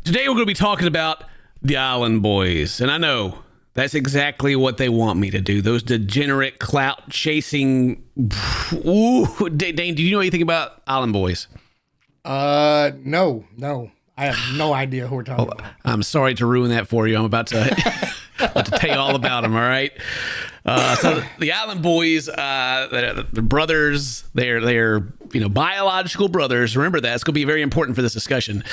Today we're going to be talking about the Island Boys, and I know that's exactly what they want me to do. Those degenerate clout chasing. Ooh, Dane, do you know anything about Island Boys? No. I have no idea who we're talking about. I'm sorry to ruin that for you. I'm about to tell you all about them. All right. So the Island Boys, they're brothers. They're biological brothers. Remember that. It's going to be very important for this discussion.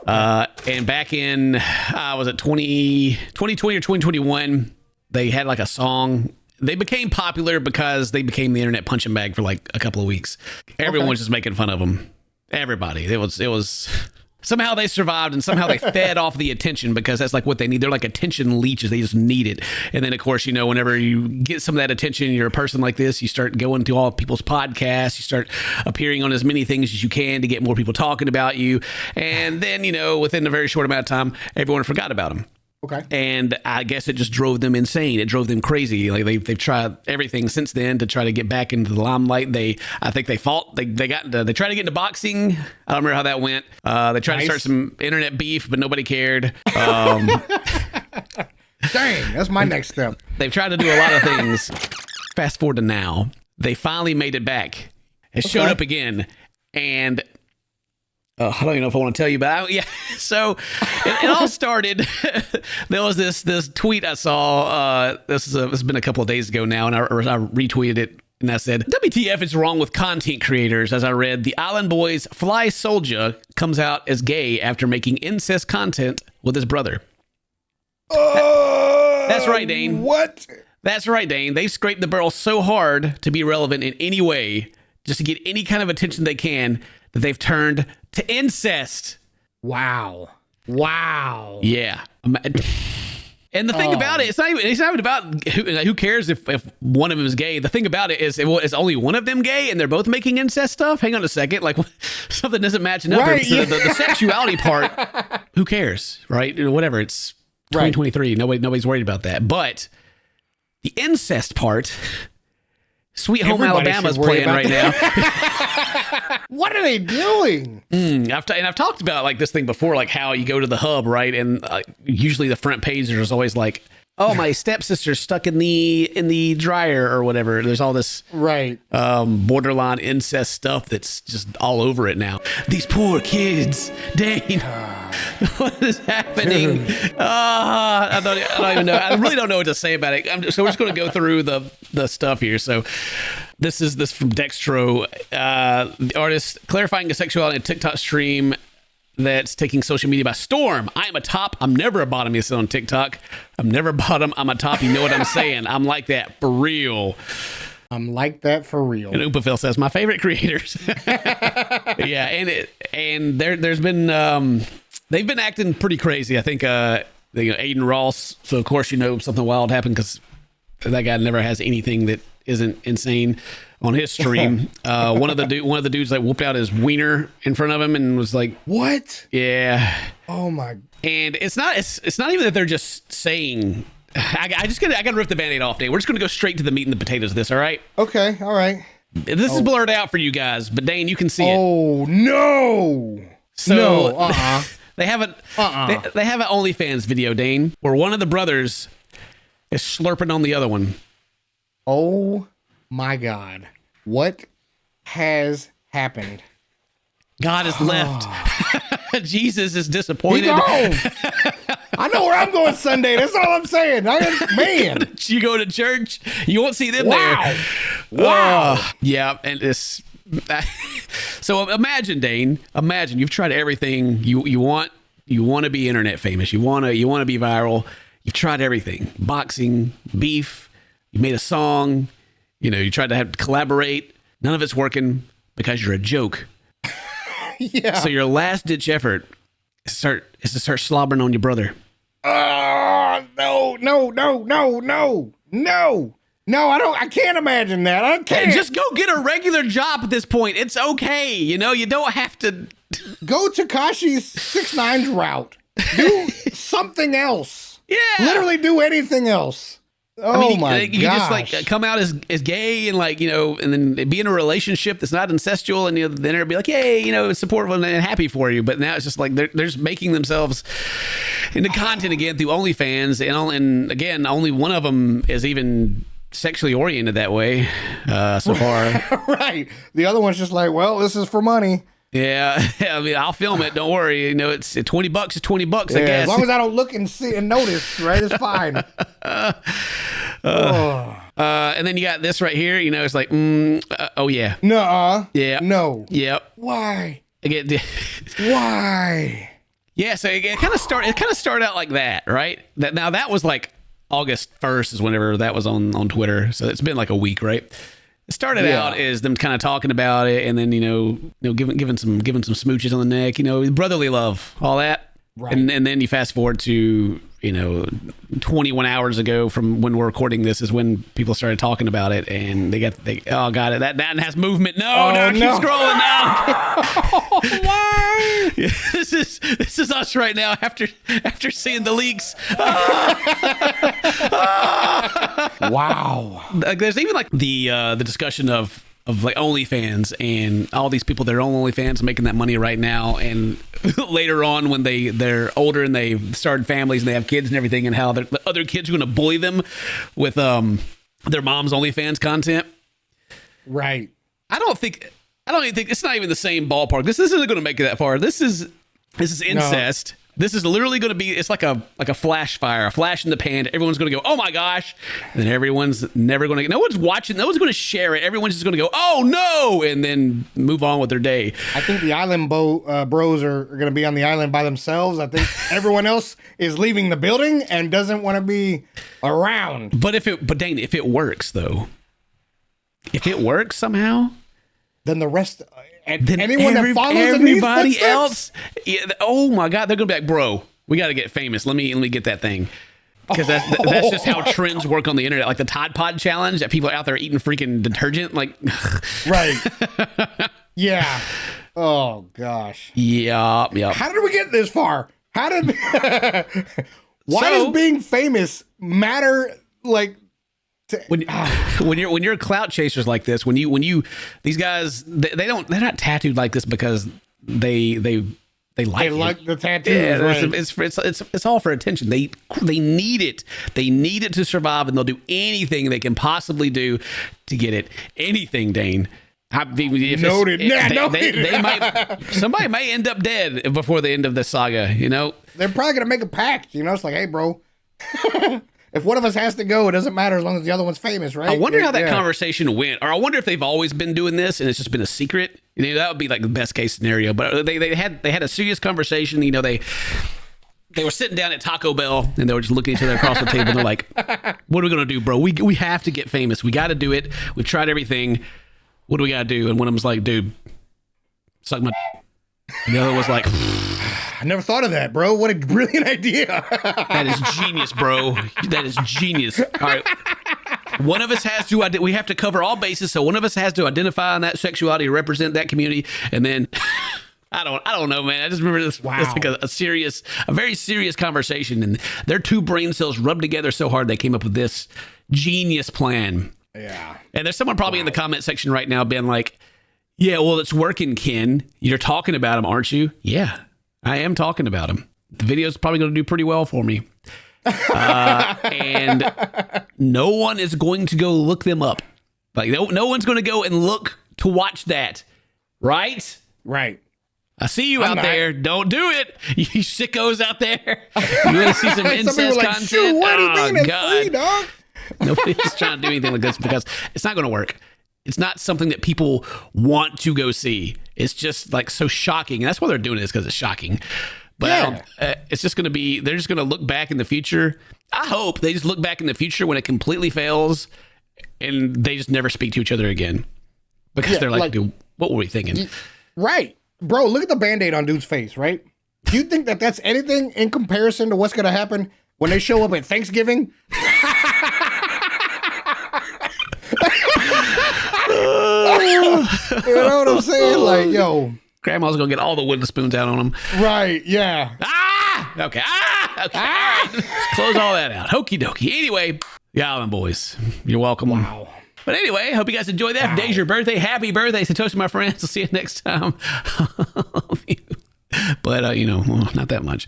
And back in, was it 2020 or 2021, they had like a song. They became popular because they became the internet punching bag for like a couple of weeks. Everyone was just making fun of them. Everybody. It was somehow they survived, and somehow they fed off the attention, because that's like what they need. They're like attention leeches. They just need it. And then, of course, whenever you get some of that attention, you're a person like this, you start going to all people's podcasts. You start appearing on as many things as you can to get more people talking about you. And then, within a very short amount of time, everyone forgot about them. Okay. And I guess it just drove them insane. It drove them crazy. Like they've tried everything since then to try to get back into the limelight. I think they fought. They tried to get into boxing. I don't remember how that went. They tried to start some internet beef, but nobody cared. Dang, that's my next step. They've tried to do a lot of things. Fast forward to now, they finally made it back. It showed up again, and I don't even know if I want to tell you about it. Yeah. So it all started. There was this tweet I saw. This has been a couple of days ago now, and I retweeted it, and I said, "WTF is wrong with content creators?" As I read, the Island Boys' Fly Soldier comes out as gay after making incest content with his brother. That's right, Dane. What? That's right, Dane. They scraped the barrel so hard to be relevant in any way, just to get any kind of attention they can, that they've turned to incest. Wow. Yeah. And the thing about it, it's not even about who cares if one of them is gay. The thing about it is it's only one of them gay and they're both making incest stuff. Hang on a second. Like, something doesn't match up. Right, So the sexuality part, who cares, right? Whatever. It's 2023. Right. Nobody's worried about that. But the incest part, Sweet Home Alabama's playing right now. What are they doing? I've talked about like this thing before, like how you go to the hub, right? And usually the front page is always like, "Oh, my stepsister's stuck in the dryer," or whatever. There's all this borderline incest stuff that's just all over it now. These poor kids, Dane. What is happening? I don't even know. I really don't know what to say about it. So we're just going to go through the stuff here. So this from Dextro, the artist clarifying his sexuality in a TikTok stream that's taking social media by storm. "I am a top. I'm never a bottom," he said on TikTok. "I'm never a bottom. I'm a top. You know what I'm saying? I'm like that for real." I'm like that for real. And Oopafil says, "My favorite creators." Yeah, and there's been they've been acting pretty crazy. I think Aiden Ross. So of course something wild happened, because that guy never has anything that isn't insane on his stream. One of the dudes like whooped out his wiener in front of him and was like, "What?" Yeah. Oh my. And it's not even that they're just saying. I gotta rip the Band-Aid off, Dane. We're just gonna go straight to the meat and the potatoes of this. All right. Okay. All right. This is blurred out for you guys, but Dane, you can see it. Oh no. So No. they have an OnlyFans video, Dane, where one of the brothers is slurping on the other one. Oh my God. What has happened? God has left. Jesus is disappointed. He gone. I know where I'm going Sunday. That's all I'm saying. Man. You go to church, you won't see them there. Wow. Yeah, and it's... So imagine, Dane, you've tried everything you want to be internet famous. You want to be viral. You've tried everything. Boxing, beef, you made a song, you tried to collaborate. None of it's working because you're a joke. Yeah. So your last ditch effort is to start slobbering on your brother. No, I can't imagine that. I can't. Just go get a regular job at this point. It's okay. You don't have to go Tekashi's 6ix9ine's route. Do something else. Yeah. Literally do anything else. You just like come out as gay and like, and then be in a relationship that's not incestual, and then they'll be like, yay, supportive and happy for you. But now it's just like they're just making themselves into content again through OnlyFans, and again, only one of them is even sexually oriented that way so far. Right. The other one's just like, well, this is for money. Yeah, I mean, I'll film it. Don't worry. It's $20 is $20, I guess. As long as I don't look and see and notice, right? It's fine. And then you got this right here. It's like, oh yeah, nuh-uh. Yeah, no, yep. Why? Again, why? Yeah, so it kind of started out like that, right? That was like August 1st is whenever that was on Twitter. So it's been like a week, right? It started out as them kind of talking about it, and then giving some smooches on the neck, brotherly love, all that, right. And then you fast forward to 21 hours ago from when we're recording this is when people started talking about it, and they got it, that has movement. No, keep scrolling down. Why? Yeah, this is us right now after seeing the leaks. Wow. There's even like the discussion of like OnlyFans and all these people that are on OnlyFans making that money right now, and later on when they're older and they've started families and they have kids and everything, and how the other kids are going to bully them with their mom's OnlyFans content. Right. I don't even think it's not even the same ballpark. This isn't going to make it that far. This is incest. No. This is literally going to be, it's like a flash fire, a flash in the pan. Everyone's going to go, oh my gosh. And then everyone's never going to, no one's watching, no one's going to share it. Everyone's just going to go, oh no, and then move on with their day. I think the island bros are going to be on the island by themselves. I think everyone else is leaving the building and doesn't want to be around. But Dane, if it works though, if it works somehow, then the rest... And then anyone that follows everybody else, oh my God, they're gonna be like, bro, we got to get famous. Let me get that thing, because that's just how trends work on the internet. Like the Tide Pod challenge, that people are out there eating freaking detergent, like, right? Yeah. Oh gosh. Yeah. How did we get this far? Why does being famous matter? Like. When you're clout chasers like this, when you these guys, they're not tattooed like this because they like the tattoos. Yeah, right. It's all for attention. They need it. They need it to survive, and they'll do anything they can possibly do to get it. Anything, Dane. Noted. They might. Somebody may end up dead before the end of the saga. They're probably gonna make a pact. It's like, hey, bro. If one of us has to go, it doesn't matter as long as the other one's famous, right? I wonder how that conversation went, or I wonder if they've always been doing this and it's just been a secret. That would be like the best case scenario. But they had a serious conversation. They were sitting down at Taco Bell and they were just looking at each other across the table. And they're like, "What are we gonna do, bro? We have to get famous. We got to do it. We've tried everything. What do we got to do?" And one of them was like, "Dude, suck my." And the other was like, I never thought of that, bro. What a brilliant idea. That is genius, bro. That is genius. All right. One of us has to, we have to cover all bases. So one of us has to identify on that sexuality, represent that community. And then, I don't know, man. I just remember this. Wow. It's like a very serious conversation. And their two brain cells rubbed together so hard, they came up with this genius plan. Yeah. And there's someone probably in the comment section right now being like, yeah, well, it's working, Ken. You're talking about him, aren't you? Yeah, I am talking about him. The video's probably going to do pretty well for me. And no one is going to go look them up. Like, no one's going to go and look to watch that. Right? Right. I see you out there. Don't do it. You sickos out there. You want to see some incest content? Shoot, what do you mean it's free, dog? Nobody's trying to do anything like this because it's not going to work. It's not something that people want to go see. It's just like so shocking. And that's why they're doing it, is because it's shocking. But it's just going to be, they're just going to look back in the future. I hope they just look back in the future when it completely fails and they just never speak to each other again. Because they're like, dude, what were we thinking? Right. Bro, look at the Band-Aid on dude's face, right? Do you think that that's anything in comparison to what's going to happen when they show up at Thanksgiving? You know what I'm saying? Like, yo. Grandma's going to get all the wooden spoons out on them. Right, yeah. Ah! Okay. Okay. All right. Let's close all that out. Hokey dokey. Anyway, the Island Boys. You're welcome. Wow. But anyway, hope you guys enjoyed that. Today's your birthday. Happy birthday to Toast, my friends. I'll see you next time. But, not that much.